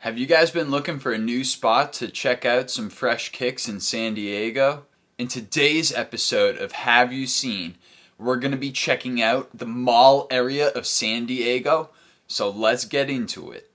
Have you guys been looking for a new spot to check out some fresh kicks in San Diego? In today's episode of Have You Seen, we're going to be checking out the mall area of San Diego, so let's get into it.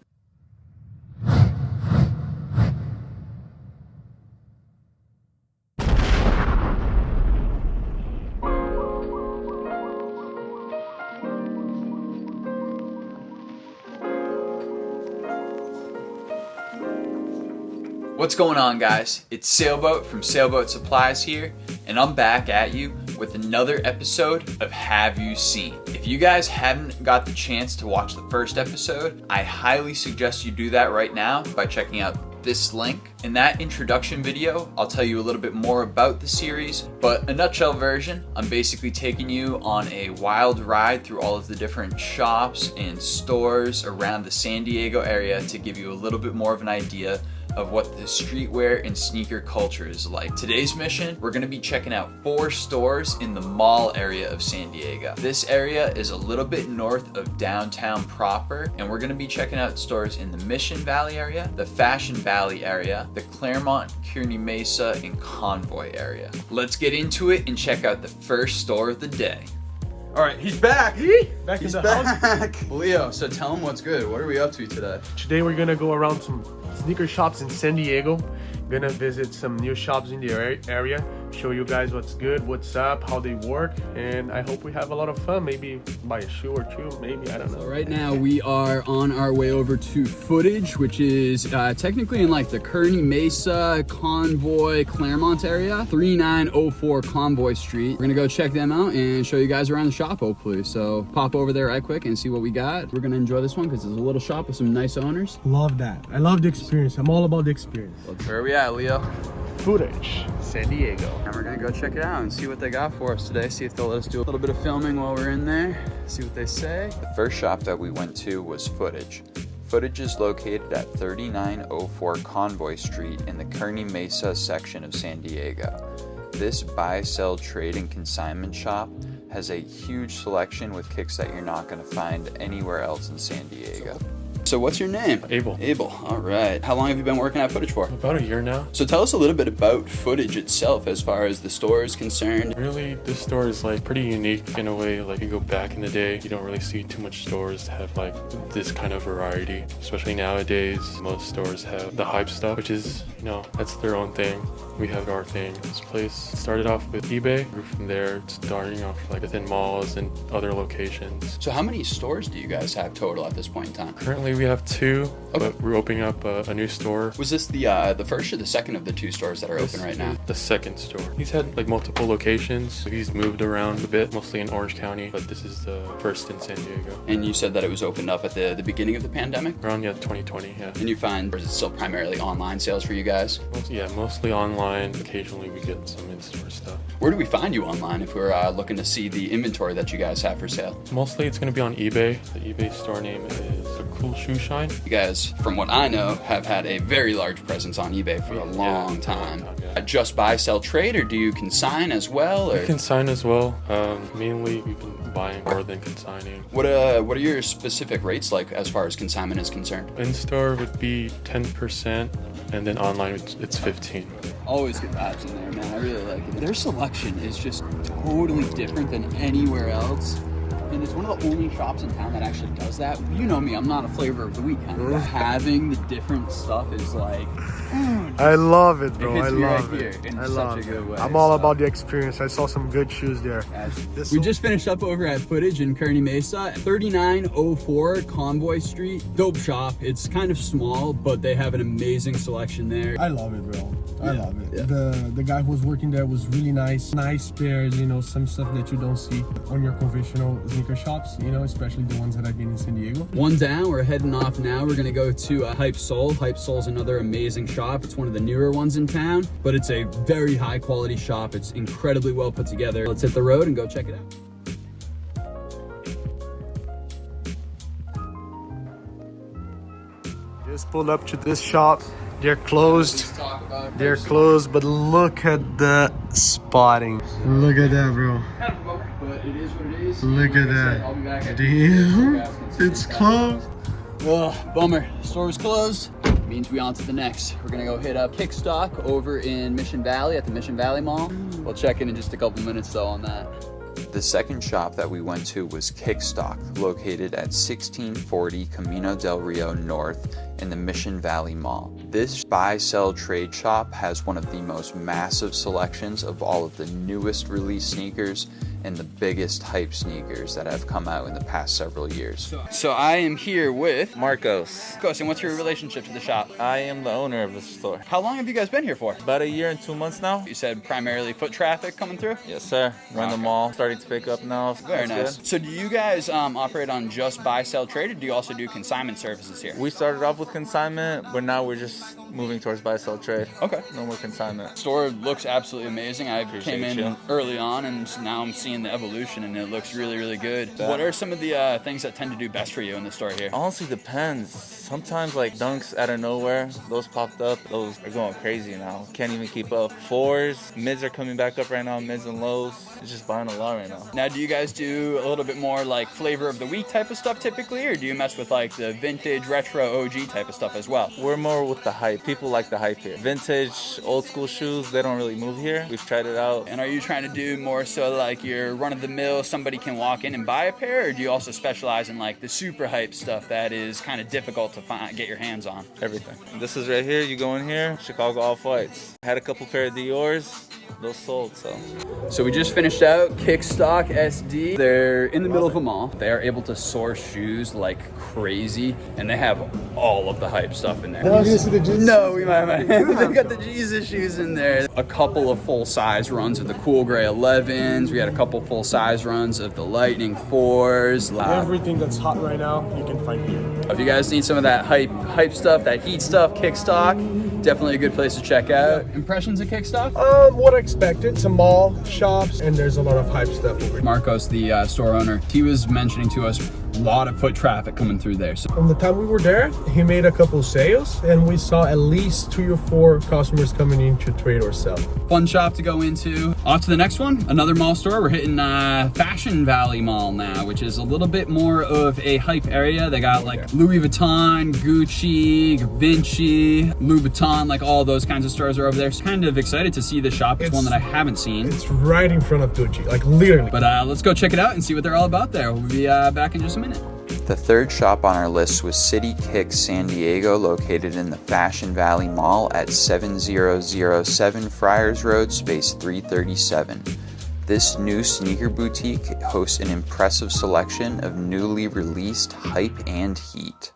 What's going on, guys? It's Sailboat from Sailboat Supplies here, and I'm back at you with another episode of Have You Seen? If you guys haven't got the chance to watch the first episode, I highly suggest you do that right now by checking out this link. In that introduction video, I'll tell you a little bit more about the series, but a nutshell version, I'm basically taking you on a wild ride through all of the different shops and stores around the San Diego area to give you a little bit more of an idea of what the streetwear and sneaker culture is like. Today's mission, we're gonna be checking out 4 stores in the mall area of San Diego. This area is a little bit north of downtown proper, and we're gonna be checking out stores in the Mission Valley area, the Fashion Valley area, the Clairemont, Kearny Mesa, and Convoy area. Let's get into it and check out the first store of the day. All right, he's back. Back He's in the house. back. Leo, so tell him what's good. What are we up to today? Today we're gonna go around some sneaker shops in San Diego. Gonna visit some new shops in the area, show you guys what's good, what's up, how they work, and I hope we have a lot of fun. Maybe buy a shoe or two, maybe, I don't know. So right now we are on our way over to Footage, which is technically in like the Kearny Mesa, Convoy, Clairemont area, 3904 Convoy Street. We're gonna go check them out and show you guys around the shop hopefully. So pop over there right quick and see what we got. We're gonna enjoy this one because it's a little shop with some nice owners. Love that. I love the experience. I'm all about the experience. Where are we at, Leo? Footage, San Diego. And we're gonna go check it out and see what they got for us today. See if they'll let us do a little bit of filming while we're in there. See what they say. The first shop that we went to was Footage. Footage is located at 3904 Convoy Street in the Kearny Mesa section of San Diego. This buy, sell, trade, and consignment shop has a huge selection with kicks that you're not gonna find anywhere else in San Diego. So what's your name? Abel. Abel, all right. How long have you been working at Footage for? About a year now. So tell us a little bit about Footage itself as far as the store is concerned. Really, this store is like pretty unique in a way. Like you go back in the day, you don't really see too much stores have like this kind of variety. Especially nowadays, most stores have the hype stuff, which is, you know, that's their own thing. We have our thing. This place started off with eBay, grew from there, starting off like within malls and other locations. So how many stores do you guys have total at this point in time? Currently we have 2, but we're opening up a new store. Was this the first or the second of the 2 stores that are open right now? The second store. He's had like multiple locations. He's moved around a bit, mostly in Orange County, but this is the first in San Diego. And you said that it was opened up at the beginning of the pandemic? Around 2020, yeah. And you find, or is it still primarily online sales for you guys? Mostly online. Occasionally we get some in-store stuff. Where do we find you online if we're looking to see the inventory that you guys have for sale? Mostly it's going to be on eBay. The eBay store name is The Cool Shoe Shine. You guys, from what I know, have had a very large presence on eBay for a long time. Just buy, sell, trade, or do you consign as well? Or? We consign as well. Mainly we've been buying more than consigning. What are your specific rates like as far as consignment is concerned? In-store would be 10%, and then online it's 15%. Always good vibes in there, man. I really like it. Their selection is just totally different than anywhere else. And it's one of the only shops in town that actually does that. You know me, I'm not a flavor of the week kind of guy. Having the different stuff is like, I love it, bro. hits I me right love here it. in I such love a good it. way. I'm all about the experience. I saw some good shoes there. We just finished up over at Footage in Kearny Mesa, 3904 Convoy Street. Dope shop. It's kind of small, but they have an amazing selection there. I love it, bro. I love it. The guy who was working there was really nice. Nice pairs, you know, some stuff that you don't see on your conventional sneaker shops, you know, especially the ones that I've been in San Diego. One down, we're heading off now. We're gonna go to H1pd Sole. H1pd Sole is another amazing shop. It's one of the newer ones in town, but it's a very high quality shop. It's incredibly well put together. Let's hit the road and go check it out. Just pulled up to this shop. They're closed. They're closed, but look at the spotting. Look at that, bro. But it is what it is. Look at I'll be back that. at Damn, it's closed. Bummer. Store was closed. means we on to the next. We're gonna go hit up Kickstock over in Mission Valley at the Mission Valley Mall. We'll check in just a couple minutes though on that. The second shop that we went to was Kickstock, located at 1640 Camino del Rio North in the Mission Valley Mall. This buy-sell trade shop has one of the most massive selections of all of the newest release sneakers and the biggest hype sneakers that have come out in the past several years. So I am here with Marcos. Marcos, and what's your relationship to the shop? I am the owner of the store. How long have you guys been here for? About a year and 2 months now. You said primarily foot traffic coming through? Yes, sir. Run the Okay. mall. Starting to pick up now. Very That's nice. good. So do you guys operate on just buy, sell, trade, or do you also do consignment services here? We started off with consignment, but now we're just moving towards buy, sell, trade. Okay. No more consignment. Store looks absolutely amazing. I Appreciate came in you. early on, and now I'm seeing the evolution, and it looks really, really good. What are some of the things that tend to do best for you in the store here? Honestly, depends. Sometimes like dunks out of nowhere, those popped up. Those are going crazy now. Can't even keep up. Fours, mids are coming back up right now. Mids and lows. It's just buying a lot right now. Now, do you guys do a little bit more like flavor of the week type of stuff typically, or do you mess with like the vintage, retro, OG type of stuff as well? We're more with the hype. People like the hype here. Vintage, old school shoes, they don't really move here. We've tried it out. And are you trying to do more so like your run-of-the-mill, somebody can walk in and buy a pair, or do you also specialize in like the super hype stuff that is kind of difficult to get your hands on? Everything. This is right here. You go in here, Chicago Off-Whites. Had a couple pair of Dior's. Those sold, so. So we just finished out Kickstock SD. They're in the middle of a mall. They are able to source shoes like crazy, and they have all of the hype stuff in there. No, we might. They got the Jesus shoes in there. A couple of full-size runs of the Cool Gray 11s. We had a couple full-size runs of the Lightning 4s. Everything that's hot right now, you can find here. If you guys need some of that hype stuff, that heat stuff, Kickstock, definitely a good place to check out. Impressions of Kickstock? What I expected, some mall shops, and there's a lot of hype stuff over here. Marcos, the store owner, he was mentioning to us a lot of foot traffic coming through there. So From the time we were there, he made a couple sales, and we saw at least 3 or 4 customers coming in to trade or sell. fun shop to go into. Off to the next one, another mall store. We're hitting Fashion Valley Mall now, which is a little bit more of a hype area. They got like Louis Vuitton, Gucci, Vinci, Louis Vuitton, like all those kinds of stores are over there. So kind of excited to see the shop. It's one that I haven't seen. It's right in front of Gucci, like literally. But let's go check it out and see what they're all about there. We'll be back in just a minute. The third shop on our list was City Kicks San Diego, located in the Fashion Valley Mall at 7007 Friars Road, space 337. This new sneaker boutique hosts an impressive selection of newly released hype and heat.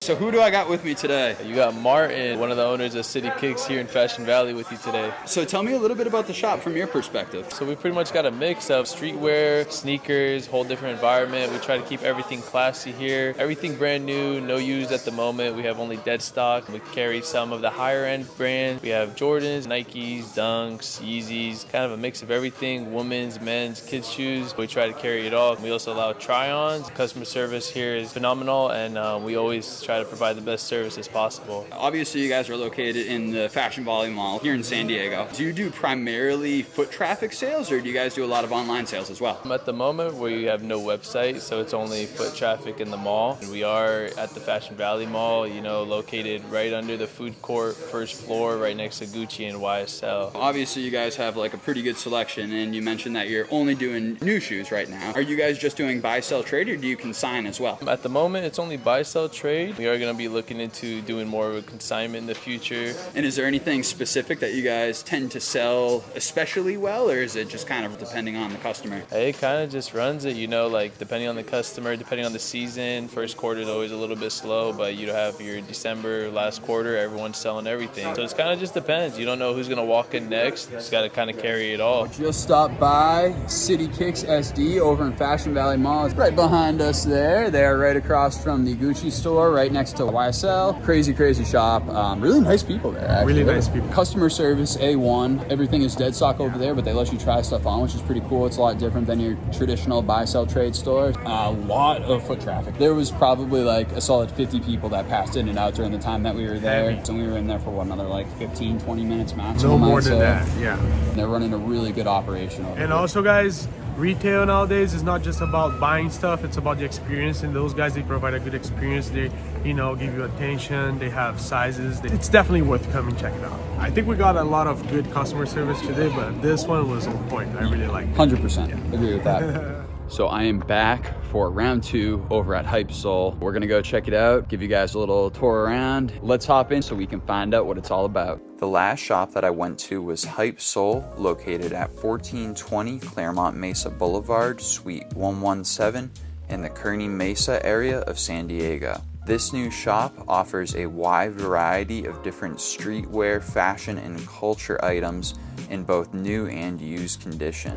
So who do I got with me today? You got Martin, one of the owners of City Kicks here in Fashion Valley with you today. So tell me a little bit about the shop from your perspective. So we pretty much got a mix of streetwear, sneakers, whole different environment. We try to keep everything classy here. Everything brand new, no used at the moment. We have only dead stock. We carry some of the higher end brands. We have Jordans, Nikes, Dunks, Yeezys, kind of a mix of everything, women's, men's, kids shoes. We try to carry it all. We also allow try-ons. Customer service here is phenomenal, and we always try to provide the best service as possible. Obviously, you guys are located in the Fashion Valley Mall here in San Diego. Do you do primarily foot traffic sales, or do you guys do a lot of online sales as well? At the moment, we have no website, so it's only foot traffic in the mall. And we are at the Fashion Valley Mall, you know, located right under the food court, first floor, right next to Gucci and YSL. Obviously, you guys have like a pretty good selection, and you mentioned that you're only doing new shoes right now. Are you guys just doing buy, sell, trade, or do you consign as well? At the moment, it's only buy, sell, trade. We are going to be looking into doing more of a consignment in the future. And is there anything specific that you guys tend to sell especially well, or is it just kind of depending on the customer? It kind of just runs it, you know, like depending on the customer, depending on the season. First quarter is always a little bit slow, but you have your December, last quarter, everyone's selling everything. So it's kind of just depends. You don't know who's going to walk in next. You just got to kind of carry it all. Just stopped by City Kicks SD over in Fashion Valley Mall. It's right behind us there. They're right across from the Gucci store, right next to YSL. Crazy shop. Really nice people there, actually. Really nice people. Customer service A1. Everything is dead stock over there, but they let you try stuff on, which is pretty cool. It's a lot different than your traditional buy, sell, trade store. A lot of foot traffic. There was probably like a solid 50 people that passed in and out during the time that we were there. So we were in there for what, another like 15, 20 minutes maximum. No more than that, yeah. They're running a really good operation over And there. also, guys, retail nowadays is not just about buying stuff, it's about the experience, and those guys, they provide a good experience. They you know, give you attention. They have sizes. It's definitely worth coming check it out. I think we got a lot of good customer service today, but this one was on point. I really like it. 100% agree with that. So I am back for round 2 over at H1pd Sole. We're gonna go check it out, give you guys a little tour around. Let's hop in so we can find out what it's all about. The last shop that I went to was H1pd Sole, located at 1420 Clairemont Mesa Boulevard, Suite 117 in the Kearny Mesa area of San Diego. This new shop offers a wide variety of different streetwear, fashion, and culture items in both new and used condition.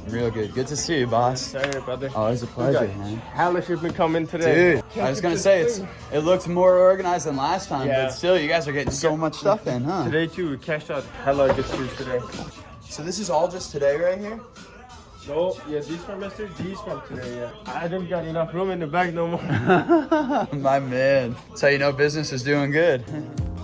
Real good. Good to see you, boss. Sorry, brother. Oh, it's a pleasure, man. Hella shipment coming today. Dude, I was gonna say, it looks more organized than last time, Yeah. but still, you guys are getting so much stuff in, huh? Today too, we cashed out hella good shoes today. So this is all just today right here? No, yeah, these from yesterday, these from today, yeah. I don't got enough room in the bag no more. My man. That's how you know business is doing good.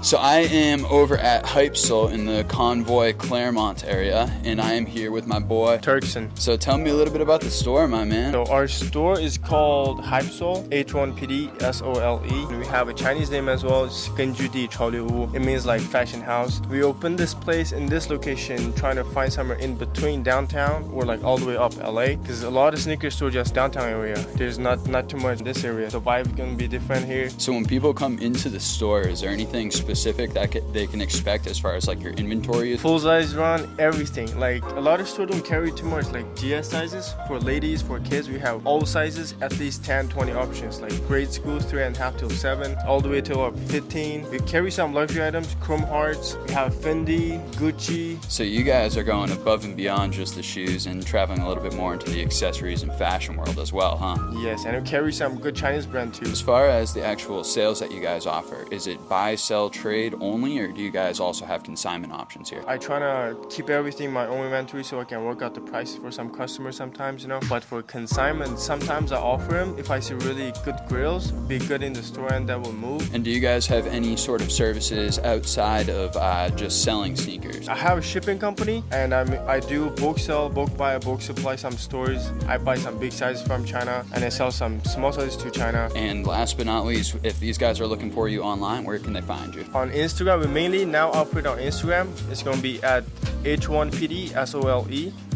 So I am over at H1pd Sole in the Convoy Clairemont area, and I am here with my boy Turkson. So tell me a little bit about the store, my man. So our store is called H1pd Sole, H1pd Sole. We have a Chinese name as well, it's Genjudi Chaoliu. It means like fashion house. We opened this place in this location trying to find somewhere in between downtown or like all the way up LA, because a lot of sneaker stores just downtown area. There's not too much in this area. The vibe is gonna be different here. So when people come into the store, is there anything specific that they can expect as far as like your inventory is? Full size run, everything. Like a lot of stores don't carry too much like GS sizes. For ladies, for kids, we have all sizes, at least 10, 20 options. Like grade school, 3.5 till 7, all the way till up 15. We carry some luxury items, Chrome Hearts. We have Fendi, Gucci. So you guys are going above and beyond just the shoes and traveling a little bit more into the accessories and fashion world as well, huh? Yes, and we carry some good Chinese brand too. As far as the actual sales that you guys offer, is it buy, sell, trade only, or do you guys also have consignment options here? I try to keep everything in my own inventory so I can work out the prices for some customers sometimes, you know. But for consignment, sometimes I offer them if I see really good grills, be good in the store and that will move. And do you guys have any sort of services outside of just selling sneakers? I have a shipping company and I do bulk sell, bulk buy, bulk supply some stores. I buy some big sizes from China and I sell some small sizes to China. And last but not least, if these guys are looking for you online, where can they find you? On Instagram, we mainly now operate on Instagram. It's going to be at H1pd Sole,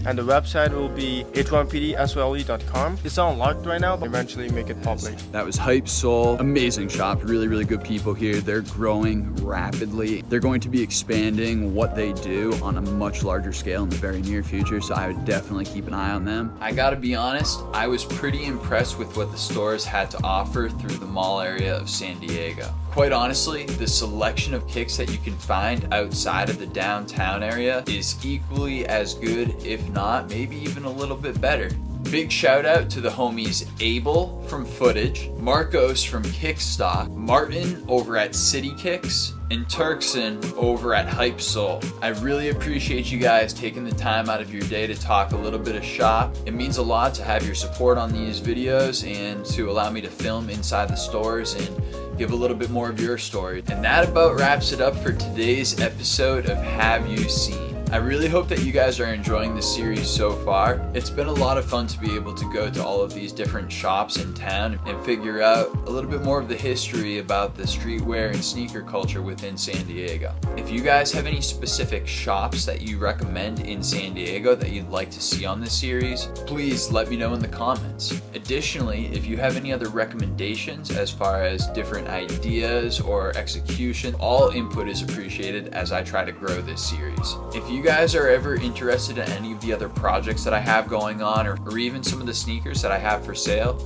and the website will be h1pdsole.com. It's unlocked right now, but eventually make it public. That was H1pd Sole. Amazing shop, really good people here. They're growing rapidly. They're going to be expanding what they do on a much larger scale in the very near future, so I would definitely keep an eye on them. I gotta be honest, I was pretty impressed with what the stores had to offer through the mall area of San Diego. Quite honestly, the selection of kicks that you can find outside of the downtown area is equally as good, if not maybe even a little bit better. Big shout out to the homies Abel from Footage, Marcos from Kickstock, Martin over at City Kicks, and Turkson over at H1pd Sole. I really appreciate you guys taking the time out of your day to talk a little bit of shop. It means a lot to have your support on these videos and to allow me to film inside the stores and give a little bit more of your story. And that about wraps it up for today's episode of Have You Seen? I really hope that you guys are enjoying this series so far. It's been a lot of fun to be able to go to all of these different shops in town and figure out a little bit more of the history about the streetwear and sneaker culture within San Diego. If you guys have any specific shops that you recommend in San Diego that you'd like to see on this series, please let me know in the comments. Additionally, if you have any other recommendations as far as different ideas or execution, all input is appreciated as I try to grow this series. If you guys are ever interested in any of the other projects that I have going on or even some of the sneakers that I have for sale,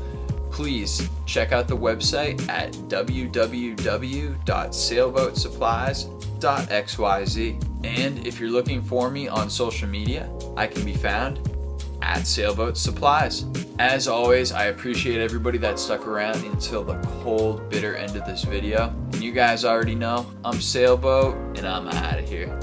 please check out the website at www.sailboatsupplies.xyz. And if you're looking for me on social media, I can be found at Sailboat Supplies. As always, I appreciate everybody that stuck around until the cold, bitter end of this video. And you guys already know, I'm Sailboat, and I'm out of here.